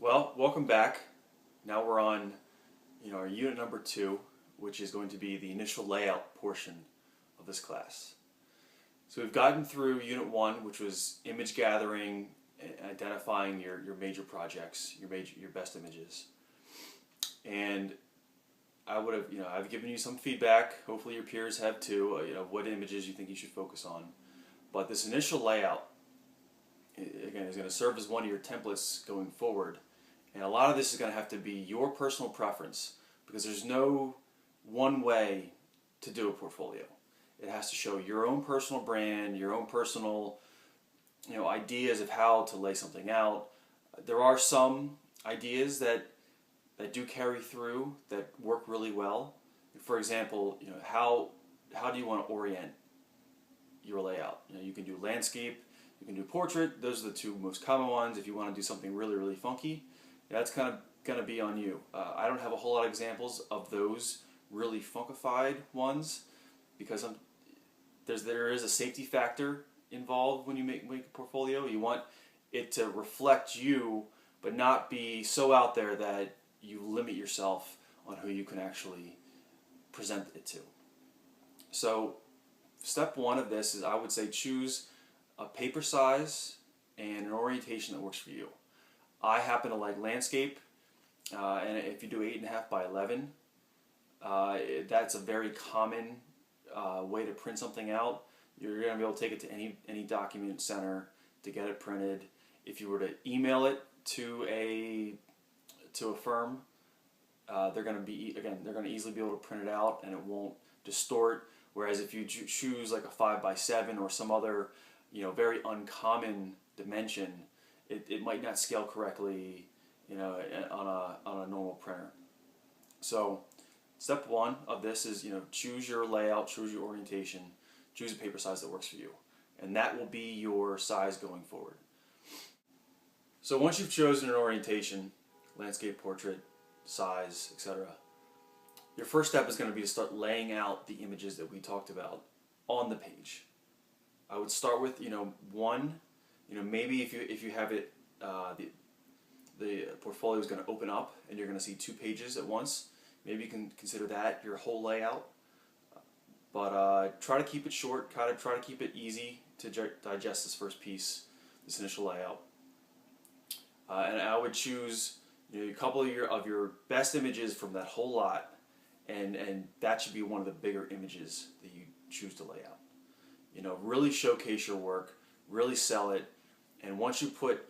Well, welcome back. Now we're on, our unit number 2, which is going to be the initial layout portion of this class. So we've gotten through unit 1, which was image gathering, identifying your major projects, your best images. And I would have, I've given you some feedback. Hopefully your peers have too. What images you think you should focus on. But this initial layout, again, is going to serve as one of your templates going forward. And a lot of this is going to have to be your personal preference because there's no one way to do a portfolio. It has to show your own personal brand, your own personal ideas of how to lay something out. There are some ideas that do carry through, that work really well. For example, how do you want to orient your layout? You can do landscape, you can do portrait. Those are the two most common ones. If you want to do something really, really funky, that's kind of going to be on you. I don't have a whole lot of examples of those really funkified ones because there is a safety factor involved when you make a portfolio. You want it to reflect you, but not be so out there that you limit yourself on who you can actually present it to. So step 1 of this is, I would say, choose a paper size and an orientation that works for you. I happen to like landscape, and if you do 8.5 by 11, that's a very common way to print something out. You're going to be able to take it to any document center to get it printed. If you were to email it to a firm, they're going to easily be able to print it out and it won't distort. Whereas if you choose like a 5 by 7 or some other very uncommon dimension, it might not scale correctly on a normal printer. So step 1 of this is choose your layout, choose your orientation, choose a paper size that works for you, and that will be your size going forward. So once you've chosen an orientation, landscape, portrait, size, etc., your first step is going to be to start laying out the images that we talked about on the page. I would start with one. Maybe if you have it, the portfolio is going to open up and you're going to see 2 pages at once. Maybe you can consider that your whole layout. But try to keep it short. Try to keep it easy to digest this first piece, this initial layout. And I would choose a couple of your best images from that whole lot, and that should be one of the bigger images that you choose to lay out. Really showcase your work, really sell it, and once you put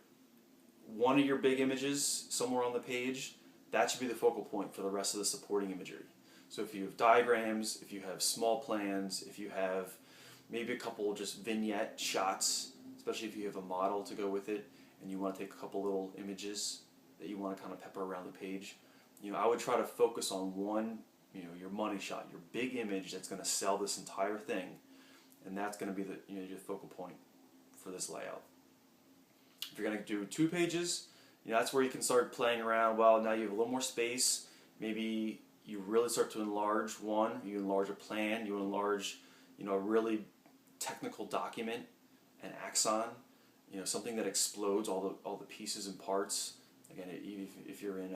one of your big images somewhere on the page, that should be the focal point for the rest of the supporting imagery. So if you have diagrams, if you have small plans, if you have maybe a couple just vignette shots, especially if you have a model to go with it, and you want to take a couple little images that you want to kind of pepper around the page, I would try to focus on one, your money shot, your big image that's going to sell this entire thing, and that's going to be the your focal point for this layout. If you're going to do 2 pages, that's where you can start playing around. Well, now you have a little more space. Maybe you really start to enlarge one. You enlarge a plan. You enlarge, a really technical document, an axon. Something that explodes all the pieces and parts. Again, if you're in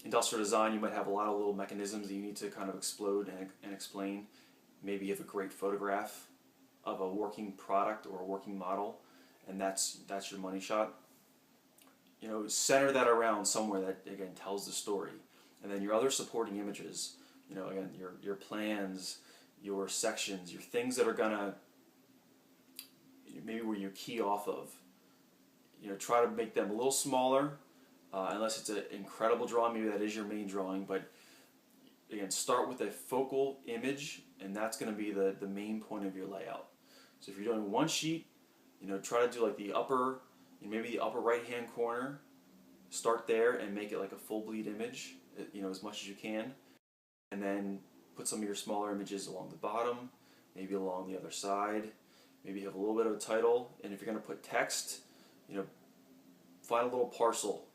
industrial design, you might have a lot of little mechanisms that you need to kind of explode and explain. Maybe you have a great photograph of a working product or a working model, and that's your money shot. Center that around somewhere that again tells the story, and then your other supporting images. Again, your plans, your sections, your things that are gonna maybe where you key off of. Try to make them a little smaller, unless it's an incredible drawing. Maybe that is your main drawing, but again, start with a focal image, and that's going to be the main point of your layout. So if you're doing one sheet, try to do like the upper, maybe the upper right-hand corner. Start there and make it like a full bleed image, as much as you can, and then put some of your smaller images along the bottom, maybe along the other side. Maybe you have a little bit of a title, and if you're going to put text, find a little parcel.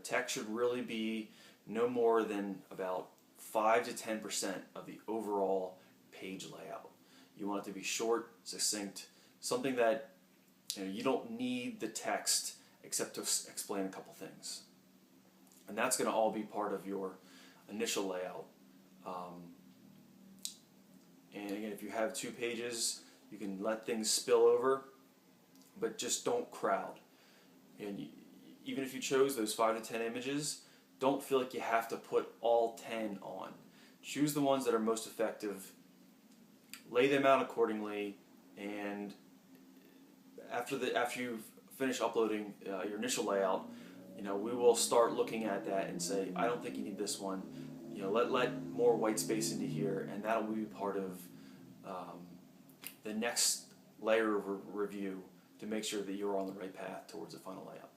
Text should really be no more than about 5 to 10% of the overall page layout. You want it to be short, succinct, something that you don't need the text except to explain a couple things. that's going to all be part of your initial layout. And again, if you have 2 pages, you can let things spill over, but just don't crowd. And even if you chose those 5 to 10 images, don't feel like you have to put all 10 on. Choose the ones that are most effective, lay them out accordingly, and after you finish uploading your initial layout, we will start looking at that and say, I don't think you need this one. Let more white space into here, and that'll be part of the next layer of review to make sure that you're on the right path towards the final layout.